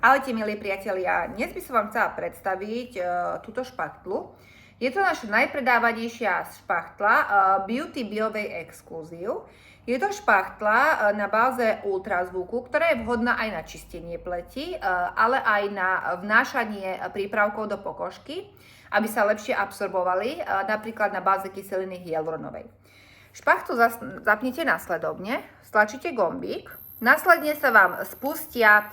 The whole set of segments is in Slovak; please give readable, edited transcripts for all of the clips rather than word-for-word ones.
Ahojte milí priatelia, dnes by som vám chcela predstaviť túto špachtlu. Je to naša najpredávanejšia špachtla Beauty Biovej Exclusive. Je to špachtla na báze ultrazvuku, ktorá je vhodná aj na čistenie pleti, ale aj na vnášanie prípravkov do pokožky, aby sa lepšie absorbovali, napríklad na báze kyseliny hyaluronovej. Špachtlu zapnite následovne, stlačíte gombík. Následne sa vám spustia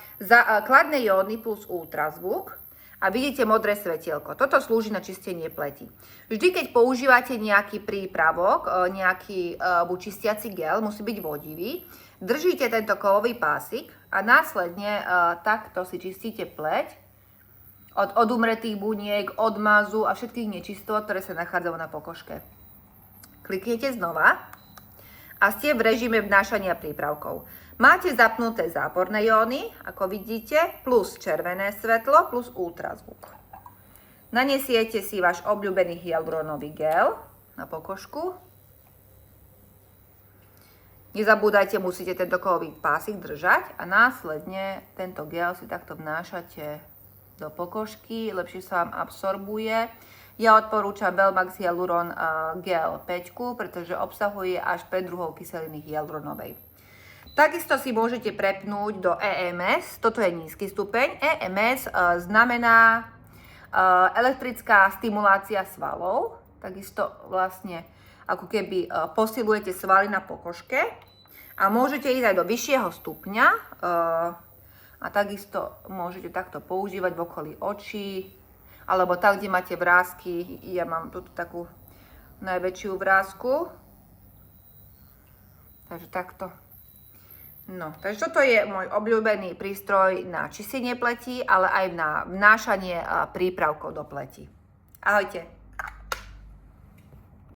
kladné jóny plus ultrazvuk a vidíte modré svetielko. Toto slúži na čistenie pleti. Vždy, keď používate nejaký prípravok, nejaký čistiaci gel, musí byť vodivý, držíte tento kovový pásik a následne takto si čistíte pleť od odumretých buniek, odmazu a všetkých nečistôt, ktoré sa nachádzajú na pokožke. Kliknete znova a ste v režime vnášania prípravkov. Máte zapnuté záporné jóny, ako vidíte, plus červené svetlo, plus ultrazvuk. Nanesiete si váš obľúbený hyaluronový gel na pokožku. Nezabúdajte, musíte tento kovový pásik držať a následne tento gel si takto vnášate do pokožky, lepšie sa vám absorbuje. Ja odporúčam Belmax Hyaluron Gel 5, pretože obsahuje až 5 druhov kyseliny hyaluronovej. Takisto si môžete prepnúť do EMS, toto je nízky stupeň. EMS znamená elektrická stimulácia svalov, takisto vlastne ako keby posilujete svaly na pokožke a môžete ísť aj do vyššieho stupňa a takisto môžete takto používať v okolí očí alebo tam, kde máte vrásky. Ja mám tu takú najväčšiu vrásku, takže takto. No, takže toto je môj obľúbený prístroj na čistenie pleti, ale aj na vnášanie prípravkov do pleti. Ahojte.